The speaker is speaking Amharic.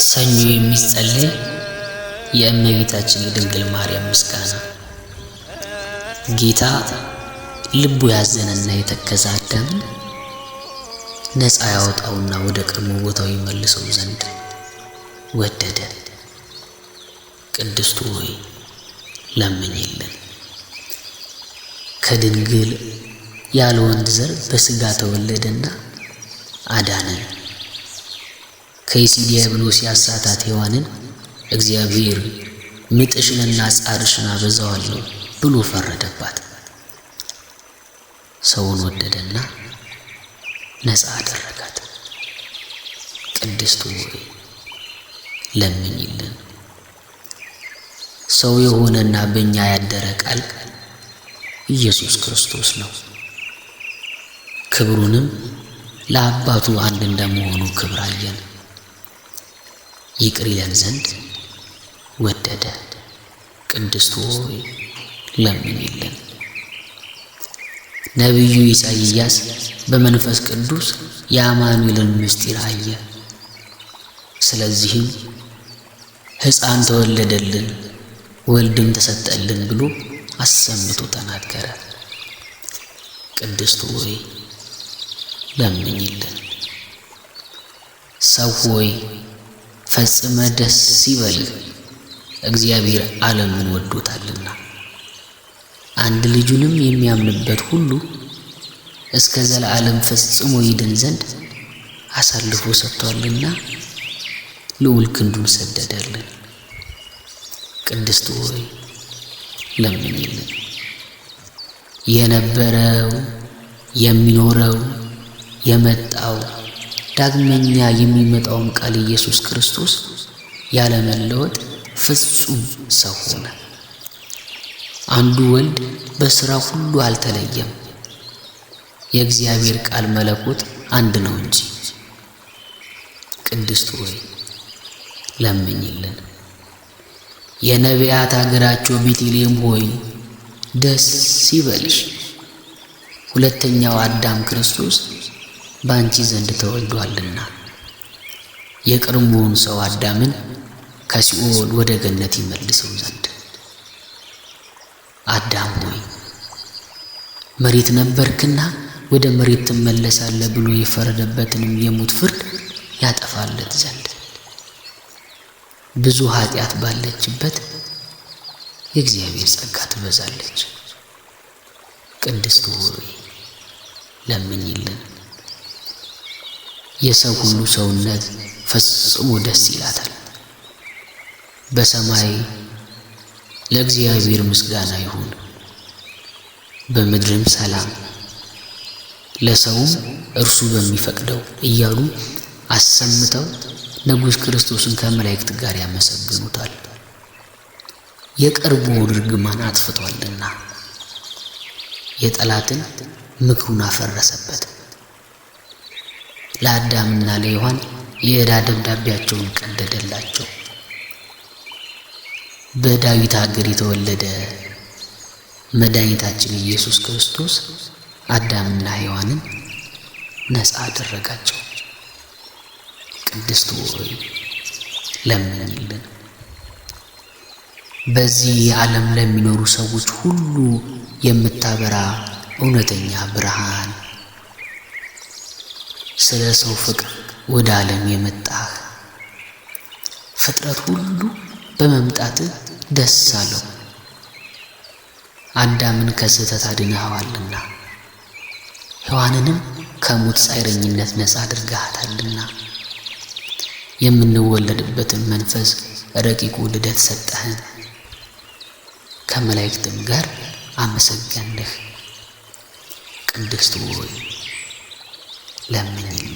ሰኞ የሚጸለይ የእመቤታችን የድንግል ማርያም ምስጋና። ጌታ ልቡ ያዘነና የተከዘ አዳምን ነፃ ያወጣውና ወደ ቀድሞ ቦታው ይመልሰው ዘንድ ወደደ። ቅድስቱ ሆይ ለምኝልን። ከድንግል ያለ ወንድ ዘር በሥጋ ተወለደና አዳነን። ከይሲ ዲያብሎስ ያሳታት ሔዋንን እግዚአብሔር ምጥሽንና ጻርሽን አበዛዋለሁ ብሎ ፈረደባት። ሰውን ወደደና ነፃ አደረጋት። ቅድስቱ ሆይ ለምኝልን። ሰው የሆነና በእኛ ያደረ ቃል ኢየሱስ ክርስቶስ ነው። ክብሩንም ለአባቱ አንድ እንደመሆኑ ክብር አየን። ይቅር ይለን ዘንድ ወደደ። ቅድስቱ ሆይ ለምኝልን። ነቢዩ ኢሳይያስ በመንፈስ ቅዱስ የአማኑኤልን ምስጢር አየ። ስለዚህም ሕፃን ተወለደልን ወልድም ተሰጠልን ብሎ አሰምቶ ተናገረ። ቅድስቱ ሆይ ለምኝልን። ሰው ሆይ ፈጽመ ደስ ይበልህ፣ እግዚአብሔር ዓለምን ወዶታልና አንድ ልጁንም የሚያምንበት ሁሉ እስከ ዘላለም ፈጽሞ ይድን ዘንድ አሳልፎ ሰጥቷልና ልዑል ክንዱን ሰደደልን። ቅድስቱ ሆይ ለምኝልን። የነበረው የሚኖረው የመጣው ዳግመኛ የሚመጣውም ቃል ኢየሱስ ክርስቶስ ያለመለወጥ ፍጹም ሰው ሆነ። አንዱ ወልድ በሥራ ሁሉ አልተለየም። የእግዚአብሔር ቃል መለኮት አንድ ነው እንጂ። ቅድስት ሆይ ለምኝልን። የነቢያት አገራቸው ቤተልሔም ሆይ ደስ ይበልሽ፣ ሁለተኛው አዳም ክርስቶስ በአንቺ ዘንድ ተወልዷልና የቀድሞውን ሰው አዳምን ከሲኦል ወደ ገነት ይመልሰው ዘንድ። አዳም ሆይ መሬት ነበርክና ወደ መሬት ትመለሳለህ ብሎ የፈረደበትንም የሞት ፍርድ ያጠፋለት ዘንድ ብዙ ኃጢአት ባለችበት የእግዚአብሔር ጸጋ ትበዛለች። ቅድስት ሆይ ለምኝልን። የሰው ሁሉ ሰውነት ፈጽሞ ደስ ይላታል። በሰማይ ለእግዚአብሔር ምስጋና ይሁን፣ በምድርም ሰላም፣ ለሰውም እርሱ በሚፈቅደው እያሉ አሰምተው ንጉሥ ክርስቶስን ከመላእክት ጋር ያመሰግኑታል። የቀድሞውን ርግማን አጥፍቷልና የጠላትን ምክሩን አፈረሰበት። ለአዳምና ለሔዋን የዕዳ ደብዳቤያቸውን ቀደደላቸው። በዳዊት ሀገር የተወለደ መድኃኒታችን ኢየሱስ ክርስቶስ አዳምና ሔዋንን ነፃ አደረጋቸው። ቅድስት ሆይ ለምኝልን። በዚህ ዓለም ለሚኖሩ ሰዎች ሁሉ የምታበራ እውነተኛ ብርሃን፣ ስለ ሰው ፍቅር ወደ ዓለም የመጣህ ፍጥረት ሁሉ በመምጣትህ ደስ አለው። አዳምን ከስህተት አድነኸዋልና ሔዋንንም ከሞት ጻይረኝነት ነፃ አድርገሃታልና የምንወለድበትን መንፈስ ረቂቁ ልደት ሰጠህን። ከመላእክትም ጋር አመሰገንህ። ቅድስት ሆይ ለምኝልን።